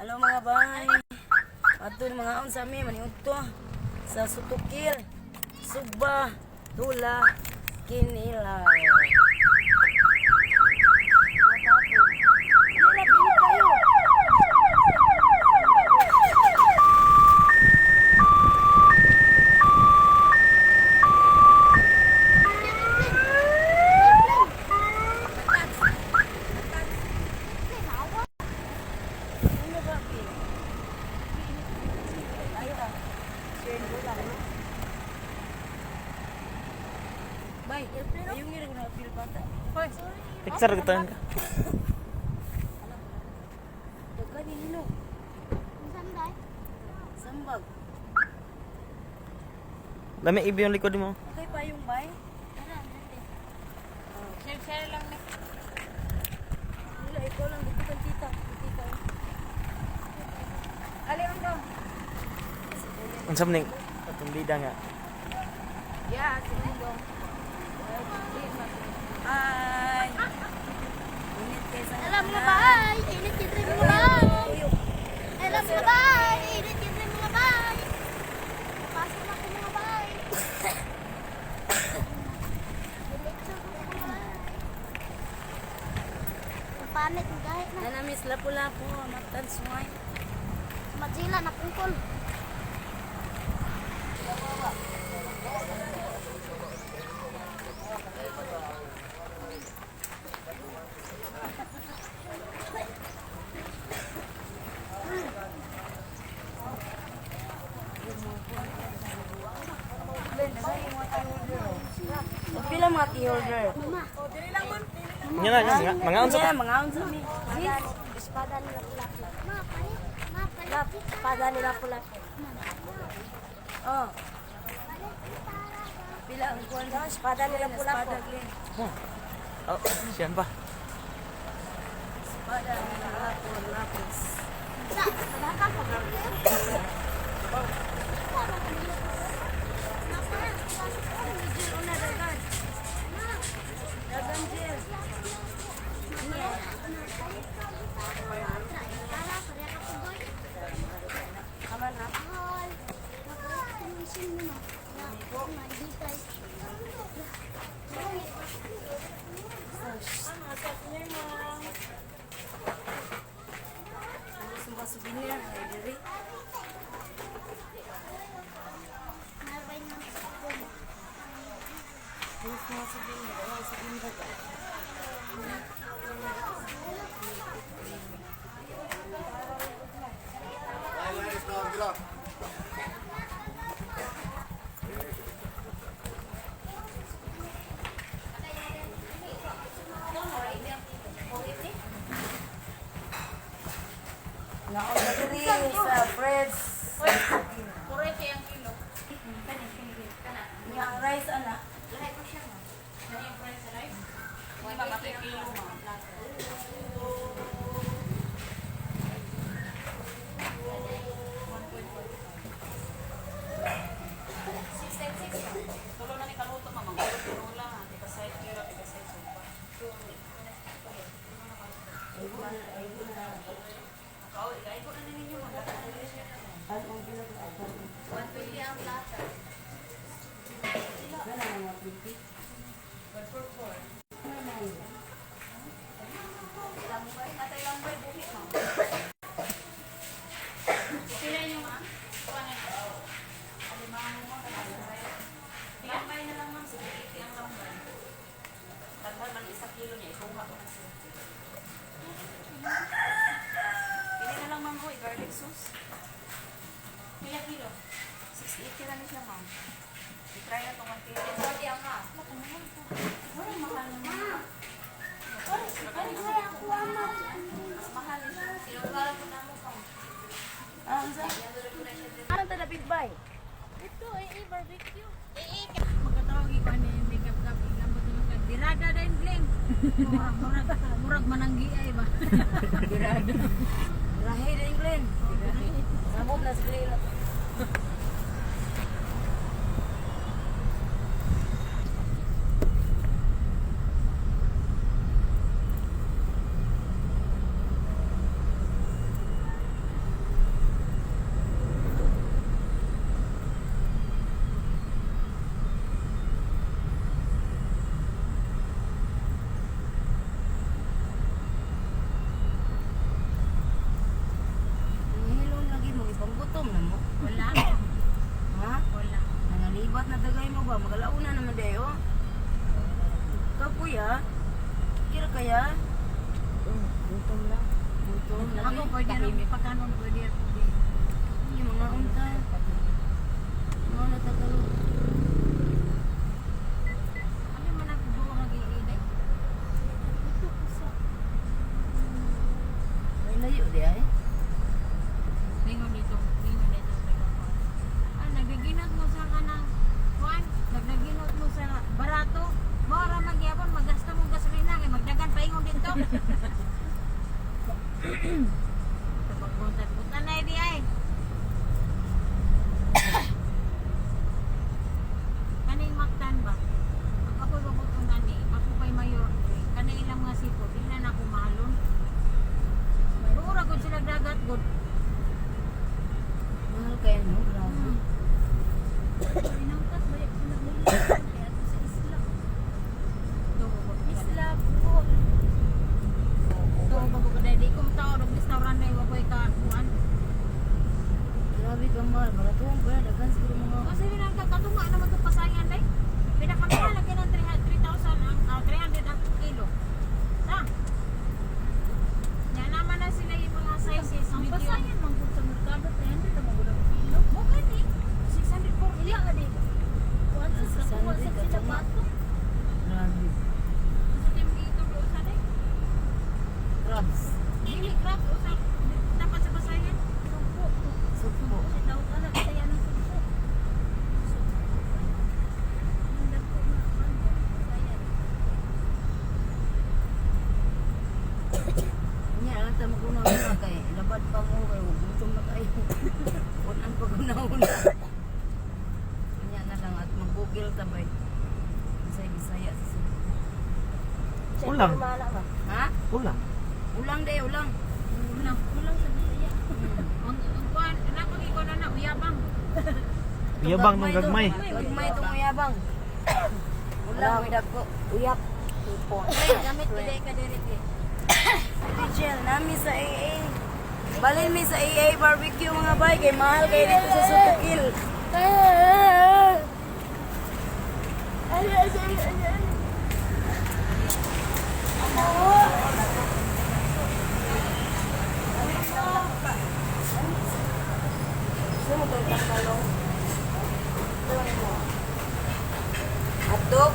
Hello mga bay. Ato mga on sa mi maniud to sa Sutukil, Sugba, Tula, Kinilaw. Bay, ayung ngira ko na feel bata. Hoy, Picture kita ka. daghan ni hilo. Sanday. Sambag. Dami ibi yung likod mo. Okay pa yung bay. Tara, natin. Share lang na. Wala, ikaw lang dito kang tita. Tita. Alin ang daw? Ang samning atong bida nga. Yeah, segundo. Ay. Init kayo sa Alam mo ba, ay, init yung dream mo lang. Alam mo ba, ay, init yung dream mo ba? Pasok na ko mga bay. Diretso ko mga bay. Ang panit, ang gahit na. Nanamis lapu-lapu, matan suway. Matsila, napungkol. Pila mga tea-order? Mama, Nya na nya mga unsa Yeah, ta? mga unsa mi. espada nila pula-pula. Ma, palit. Ma, Lap, palit. espada nila pula. Oh. Pila ang kuwan daw? Espada nila pula po. Oh, siyan pa. Espada nila pula lapis. Sa, sabaka pa. Dagan gel. Kaman na. Semua souvenir ay diri. Semua souvenir, ay souvenir ba? Naon na diri sa Fred's. Kurete ang kilo. Yang rice ana. Ano yung price sa rice? 150 kilo mo. Tulo na ni kaluto mamang. Tulo lang. Tika side kilo, tika side sopa. Ikaw, ikaigo na ninyo mo. 120 ang plata. 1 for 4. Lambay, atay lambay buhit mo. Sila nyo ma? Alimango mo, lambay na lang ma'am, sige, iti ang lambay. Lambay man 1 kilo niya, ikuha ko na siya. Pili na lang ma'am ho, garlic sauce. Pila kilo? 680 na siya ma'am. I-try na itong 1 kilo. Sorry ang ha. Wala mahal naman. Mas mahal siya. Sinugara ko na mo pang. Ah, unsa? Ano ta dapat bay? Ito, barbecue. Magkatawag ko ani makeup kap ilambot mo kag dirada din bling. Murag mananggi ay ba. Dirada. Rahe din Glenn. Sabot na sa Glenn. ba? Magalauna naman dayo. Ikaw kuya? Kira kaya? Gutom lang. Gutom lang. Ako pwede rin pagkanon pwede. Yung mga unta. Mga natagalo. Ano man ang buwa nga giiday? May layo di ay. Lingon dito. Ah, nagaginot mo sa kanang Juan, nagaginot mo sa barato. Mora magyapon magasta mo gasolina kay magdagan paingon dito. Pagpunta na di ay. Kaning maktan ba? Ang ako'y mabutunan ni, ako pa'y mayor. Kanay ilang mga sipot, di na ako mahalon. Mura ko sila dagat good. Mahal kayo no? Grabe. Pinangkat balik ko na nila. Kaya ako sa isla. Isla po. Ito, bago ko dahil di kong tao, restaurant na iwapoy ka, kuan. Grabe ka mahal. Maratong ba? Dagan siguro mga... Kasi pinangkakatunga naman itong pasayan dahil. Pinakamahal lagi ng 3,000 ang kilo. Sa? Yan naman na sila yung mga sizes. Ang pasayan, mangkot sa merkado, 300 ang magulang kilo. Okay, di. 600 po. Ilang ka di. Kuan sa 600 sila ka bato. Grabe. Sa team dito doon sa day. Crabs. Dili crab o sa dapat sa basayan. Sumpo. Sugpo. Sa daw ka na saya ng sumpo. Ang dagko na basayan. Nya, alam ta maguna-una kay. Labad pa mo kay. Gutom na kayo. Unan pa guna-una. Nya na lang at mag-google ta ba. Bisaya sa Cebu. Ulang. Ha? Ulang. Ulang day, ulang. Ulang sa bisaya. Ang kuan, napagi ko na uyabang. Uyabang ng gagmay. Gagmay itong uyabang. Ulang, may dagko. Uyap. Ipon. Gamit biday ka direct. Rachel, nami sa AA. Balin mi sa AA barbecue mga bay. Kay mahal kayo dito sa Sutukil. Hotdog.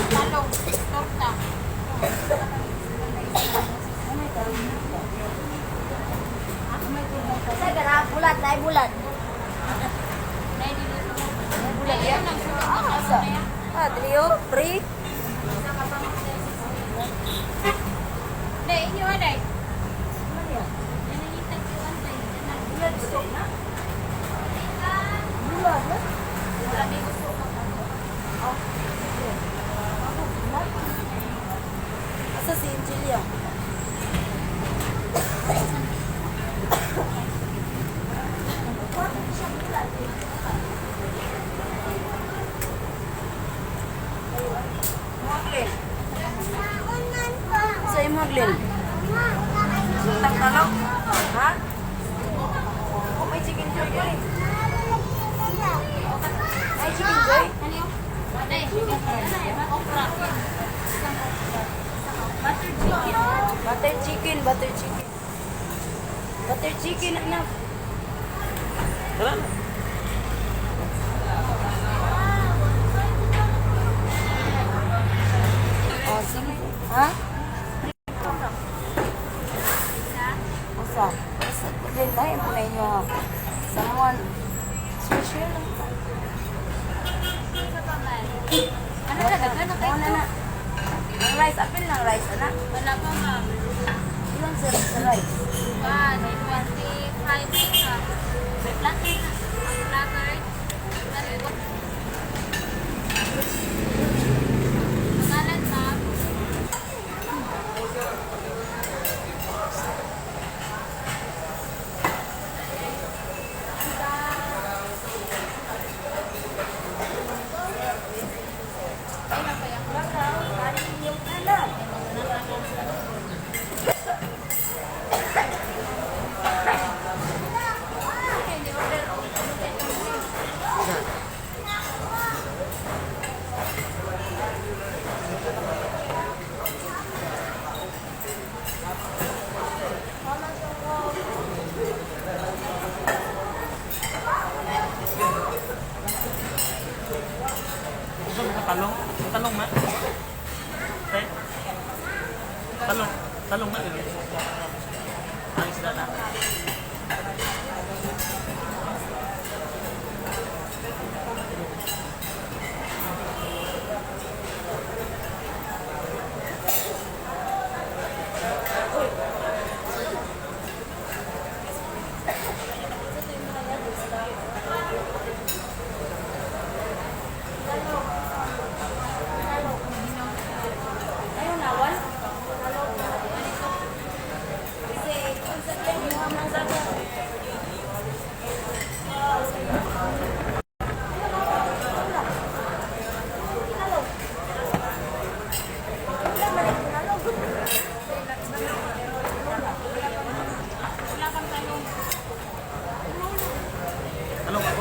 Talong, torta. Sa gara bulat, dai bulat. Dahil dito sa Dai bulat ya. Asa? Ah, trio, free. Dahil inyo aday. Yan ang hitag yung antay. Bulat gusto na. Bulat na. Wala may gusto ka. Asa si Angelia? Maglin. Sa Maglin. Sultang talong. Ha? Oh, may chicken joy dali. May chicken joy? Ano yun? Okra. Butter chicken. Butter chicken, butter chicken. Butter chicken, anak. Wala na. Oh, sige. Ha? Usa. Usa. Din tayo po na inyo ha. Someone special. Ano na? Daghan na Oo kayo. na na. Ang rice, apil ng rice, anak. Wala pa ma'am. Ilan sa rice? 25 isa. Platter na. Ang platter. Pangalan ma'am.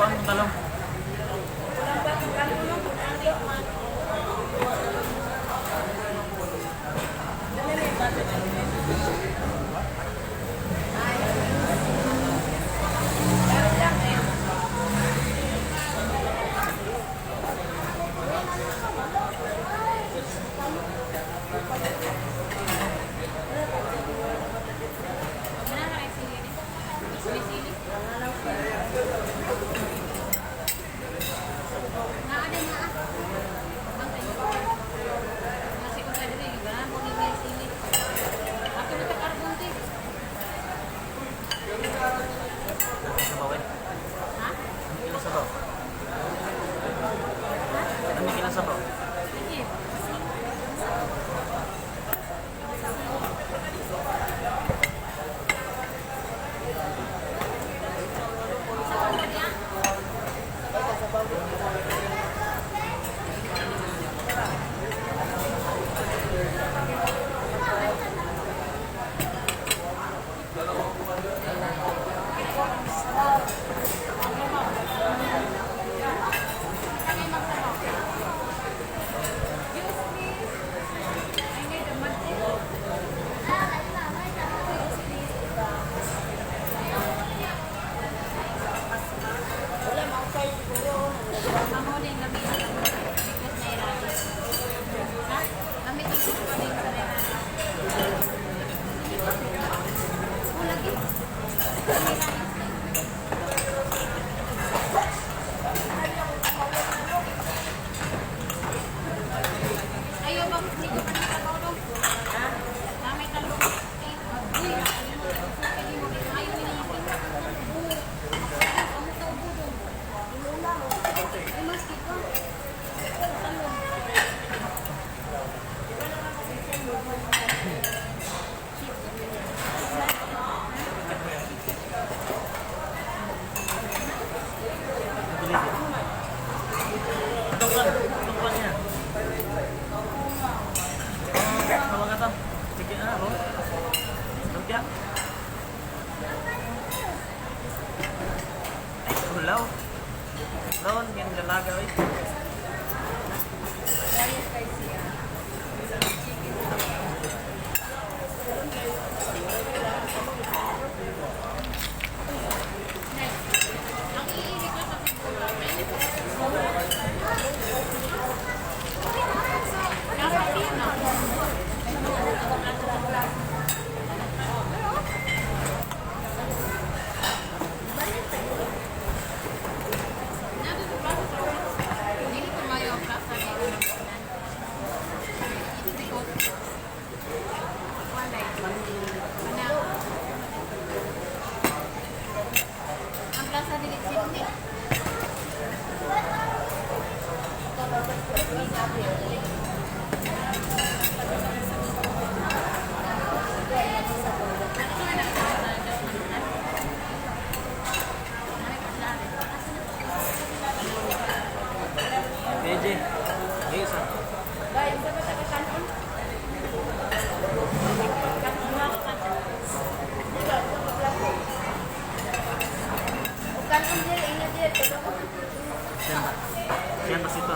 ang talong. Sabaw eh. Ano kinasabaw? Ano kinasabaw? Tungkol niya. Tawag ka to. Sige na, bro. Lumpia. Ulaw. Lawan, yan lalaga, oy. PJ. Isa. Siyan ba sito?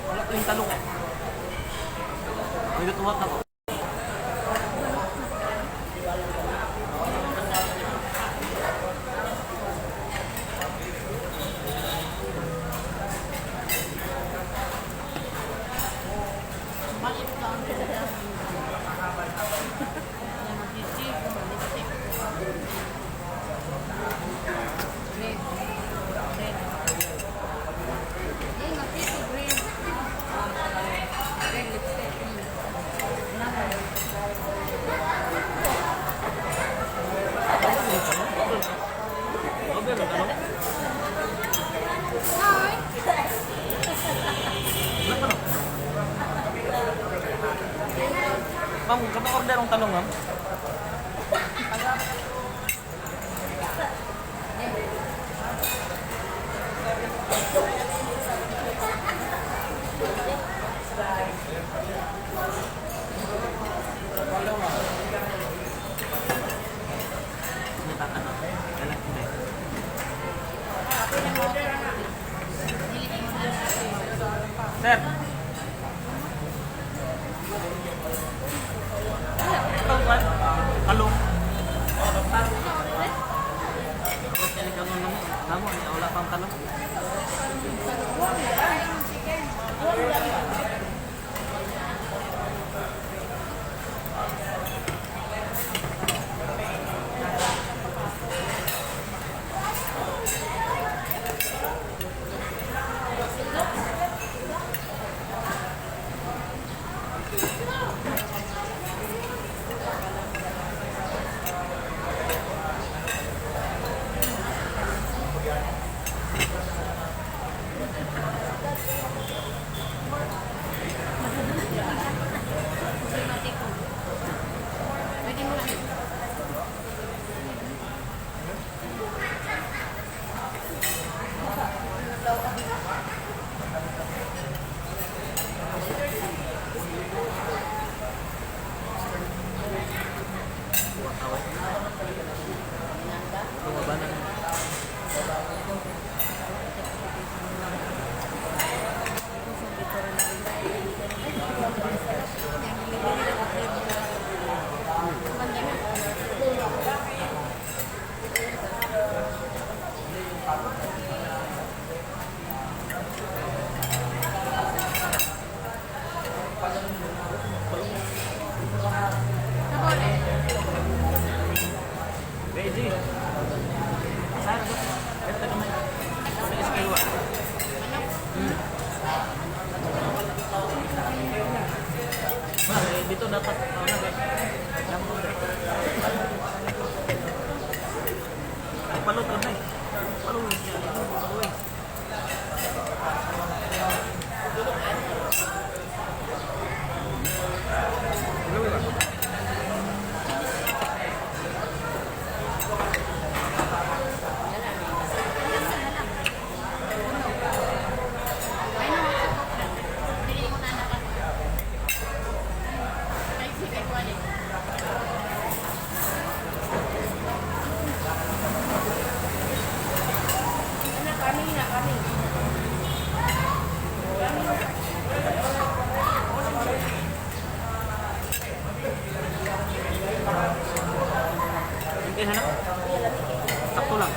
Wala ko yung talong. May tutuwat ako. Ma'am, kapag order ang talong, ma'am. Sir. Ito, man. Talong. Namo, wala pang talong. Bumaba na. Beji. Saan ba? Ito naman. Sa Eskaywa. Dito dapat palot na eh. Palot siya. Palot. Okay, hanap. Sakto lang.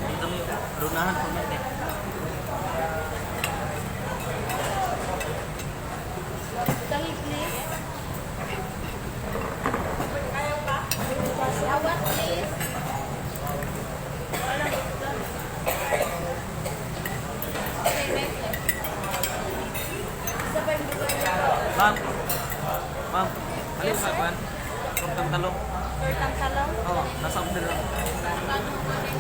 Dito mo yung runahan po natin. Tangi, please. Sawat, please. Okay, next. Isa pa yung buwan niya. Ma'am. Ma'am. Alin sa kwan? Kurtang talong. Kurtang talong. Oo, nasa order lang.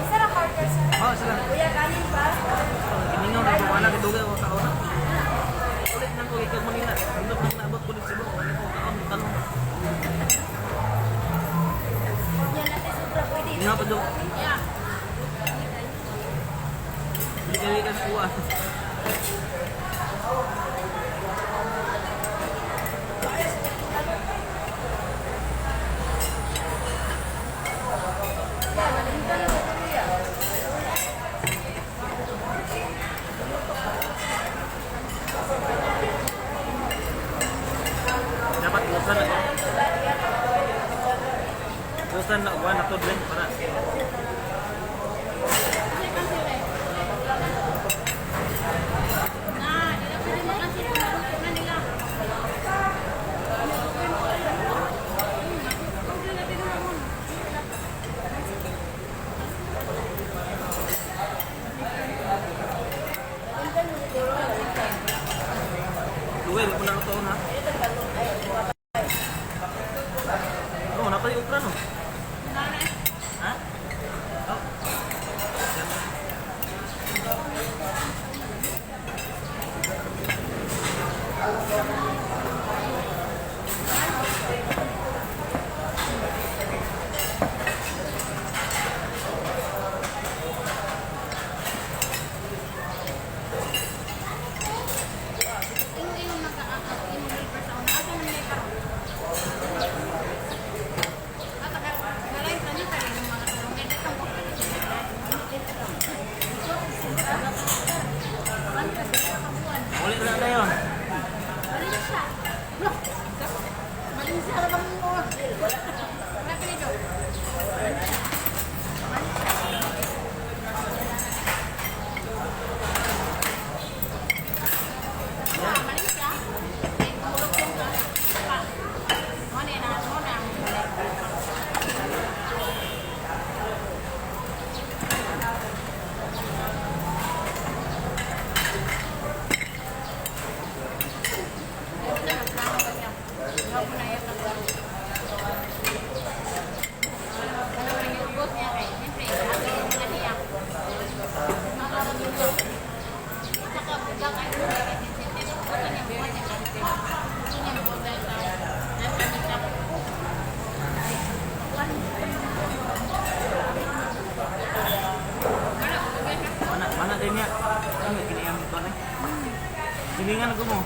Isa ra order, sir. Oo, sila. Kuya, kanin pa? Kiningaw na kung anak idugay ko sa una. Ulit nang ulit kag Manila. Undot nang naabot ko sa Cebu. Ulit ko kaon talong. Yan natin sobra pwede. Nga pa do. Yeah. Bili ka kuha. Dapat usan na. Usan na uwan na to din para. Luwe, wala na to ha. Wala pilido. Malis ka? Ay, tumulog yung ka. Mo na. Mana din niya. Ano kiniyam ko na. Hiningan ko mo.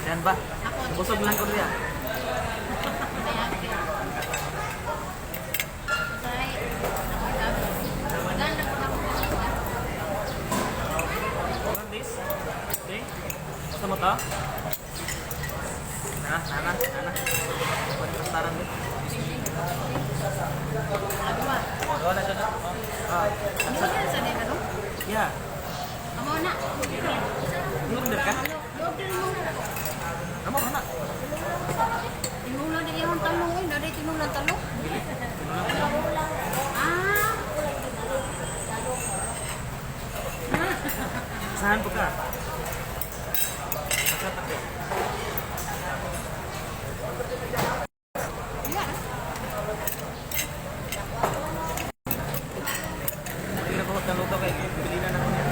Yan ba? Busog lang ko niya. This? Okay. Gusto mo to? Nana. Pwede pastaran din. Doon na. Yeah. Order ka? Kamu mana? Tinula din yung talong eh. Dari tinula talong. Ah. Saan po ka? Nakatakot. Hindi na po taluto kayo. Bili na naman yan.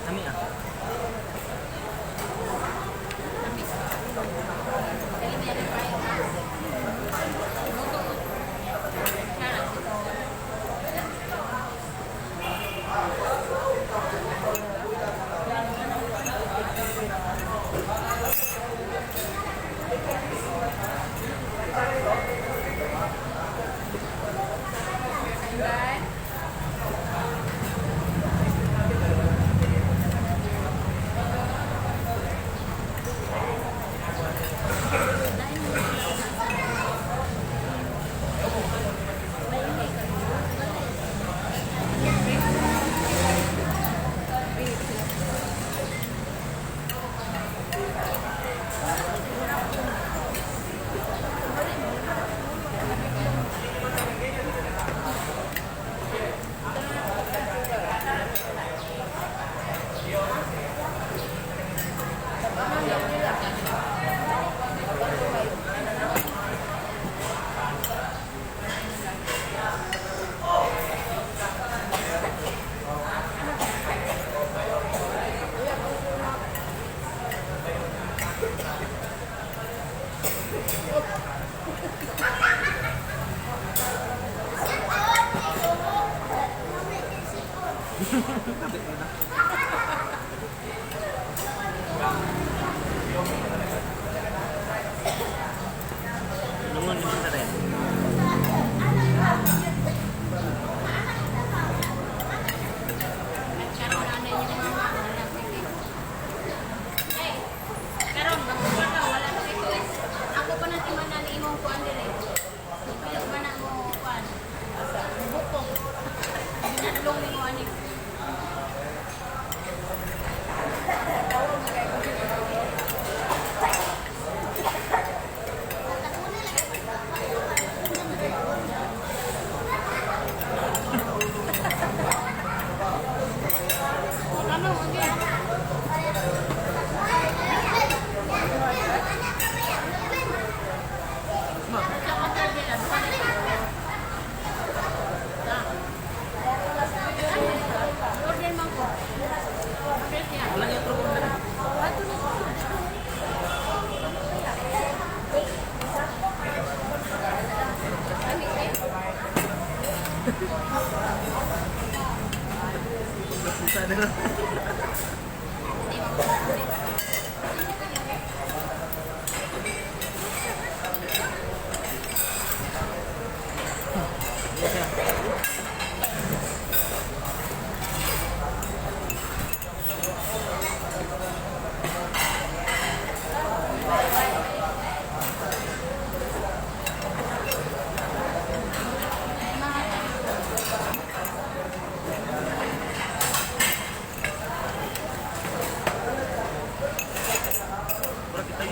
Kami ah. Kapit mo na.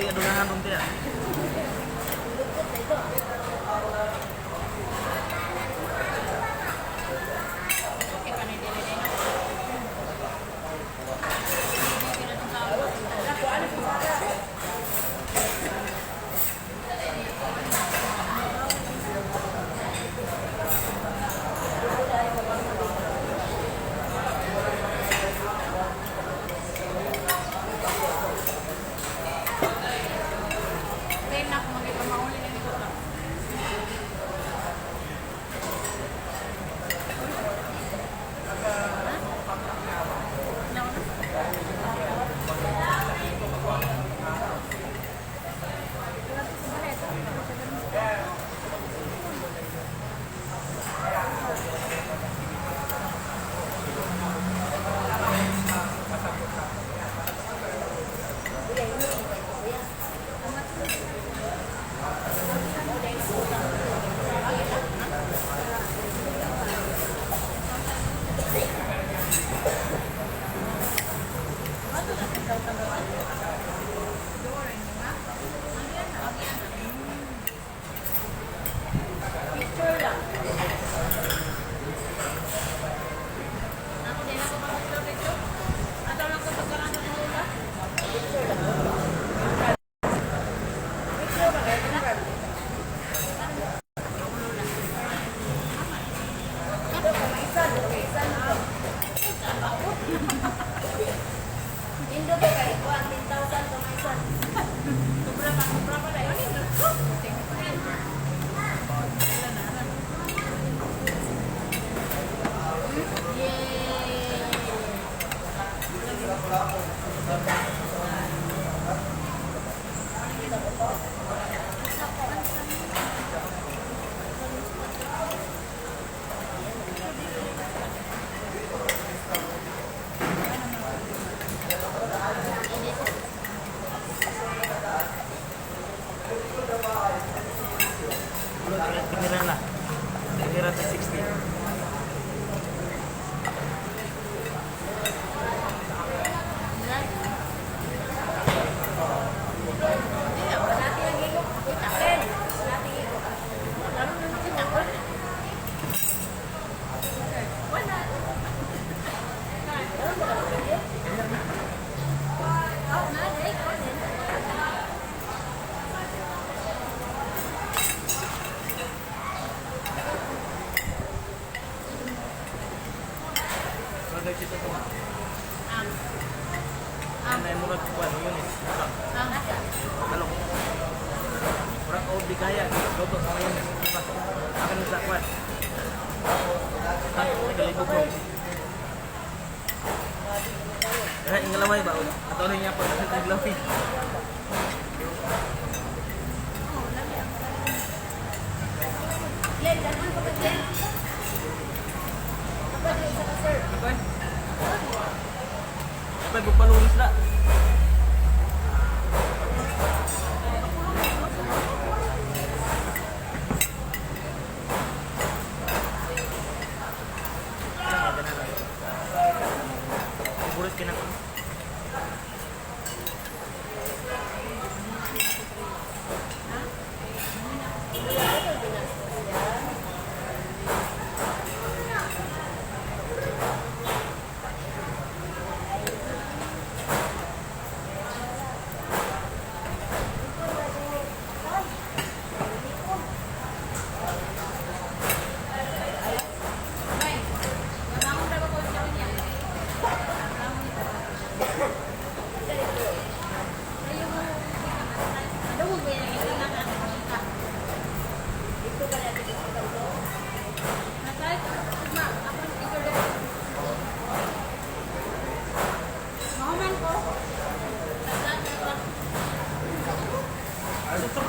adunahan ron tiya. Lukot na ito. Okay pa na dili din ako. Kaya na ako magipamauli na nito lang. Picture lang. Ako din ako picture. Ato lang ko pagkakaan sa nila. Indo to kay kuan 10,000 to my son. Sobra pa dahil. Pikiran lah. Pikiran 60. Ada kita tu. May murag kuan yun eh. Kalau orang kau dikaya, gotok sama yun. Akan bisa kuat. Nagalibo ko. Eh, ingalamay ba? Atau rin niya pa sa naglamay. Len, daman ko ba Len? Apa dia sa sir? Apa? Apa bupalulis na? Burit ka na.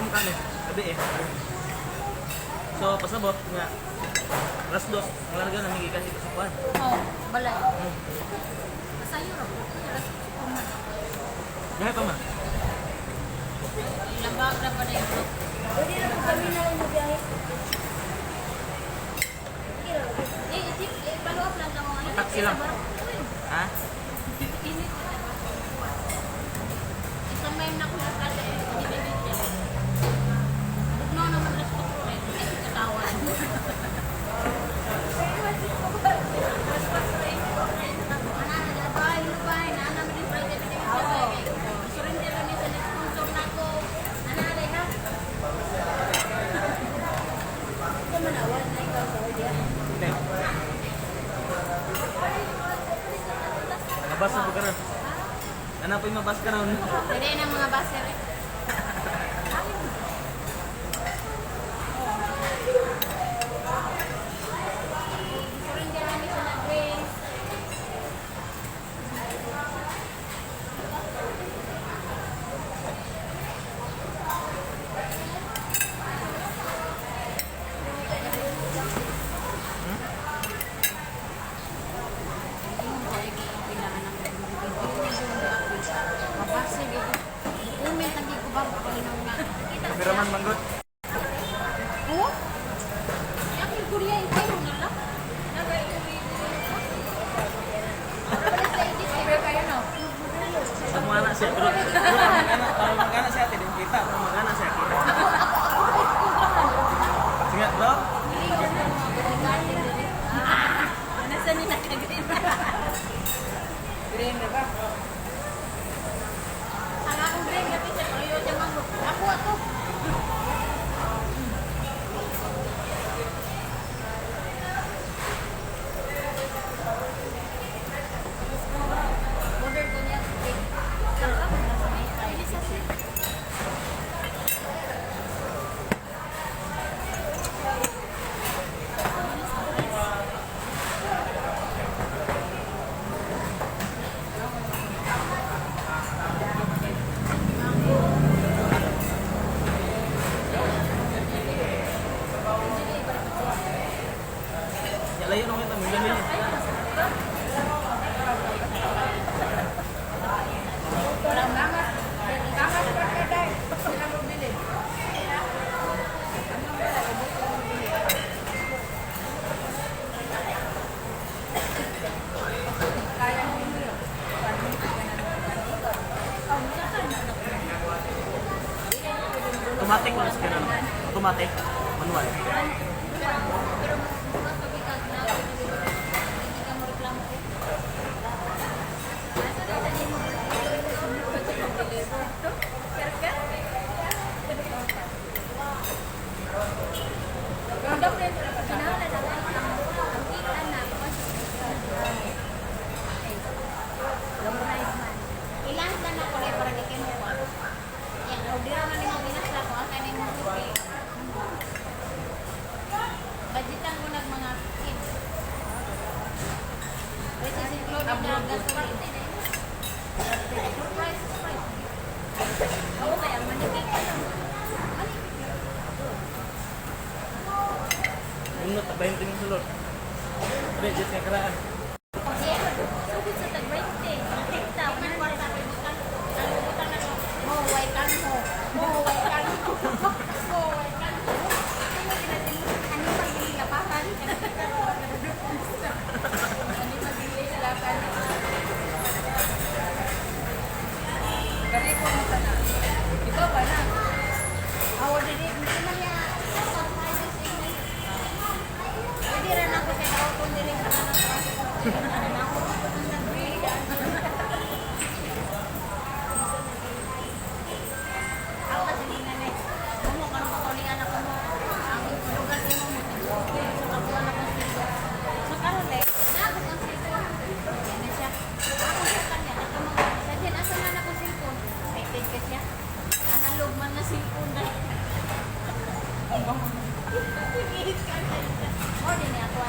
Kami, gabi eh. So, pasabot nga, alas 2, ngalaraga na may kasi sa kuwan. Oh, balay. Masayo ra po. Gahay pa ma? Lambag na pa na ito. Pwede na po kami na lang magbiyahe. Follow up lang sa mga ano. Taxi lang. Ha? Init. Isang may na ko na kasi. Ano po yung mabas ka nun? Pwede na mga baser eh. Kurang dia kami sa nag-race. Kameraman manggot. Oh? Yakin Korea yung kayo nga lang? Sa mga anak siya. Pero mag-anak siya, hindi kita. Pero mag-anak siya, kita. Sige, bro. Nasa ni nag-green? Green na ba? Ang akong green kasi siya, ayaw niya ako ako. Order ko niya. Layo na kita, milya-milya. Automatic mo sa kanya. Automatic. Manual. Ilan ka na ko para di kayo mo. Yan, order man ni mo binasa ko ang kanin mo sipi. Budgetan ko nag mga kids. Pwede si Claude na gasolina. Price. Oo, kaya manikik ka lang. Unot, tabayin ito yung sulot. Pre, just nga karaan. Sugod sa tag-20. TikTok, man kwarta ko yung butang. Butang na ko. Moway kan mo. Moway kan mo. Moway kan mo. Ano magiging lapahan? Ano magiging lapahan? Kari ko mo na. Ikaw ba na? Awa dili, hindi man niya. Pwede rin ako sa auto nila sa kanang ako ako ng nag-breed. Ako kasi hindi na na. Mo ka nung kakulingan ako mo. Ang lugar din mo mo. Sa kakuha na kong sigo. So karoon eh, na ako kong sigo. Yan na siya. Ako sa kanya, nagkamang sa din, asa na ako cellphone. Excited ka siya. Analog man na cellphone na. Pagigit ka na. O, din niya ako.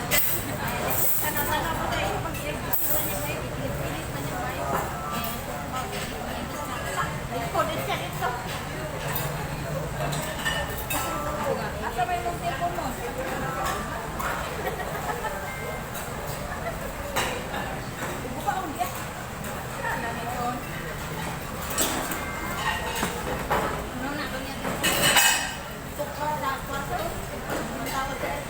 Sana po tayo pag-i-exit na niya ba? I-pilit na niya ba? Eh, mag-i-exit na. Recorded siya dito. Asa may mong cellphone mo? Buka akong diya. Ano nito? Ano na doon yan? Tukar sa kwarto. Ang tawag sa ito.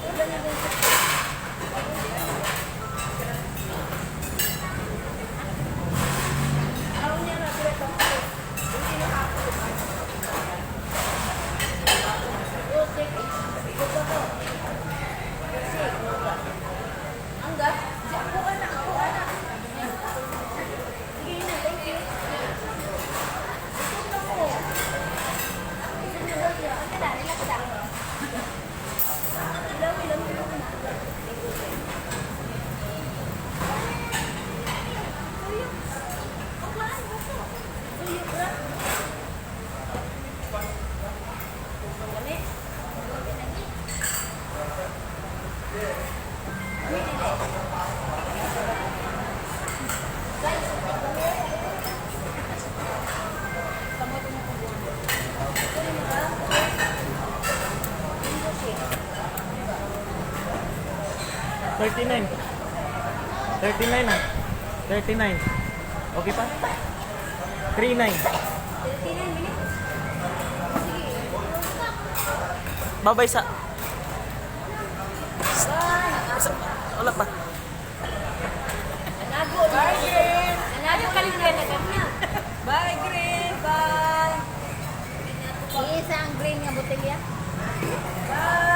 39. 39 na. 39. Okay pa? 39. 39 minutes. Babay sa... Wala pa. Nanago. Bye, Green. Nanago kalimbre na niya. Bye, Green. Bye. Isa ang green nga botelya. Bye.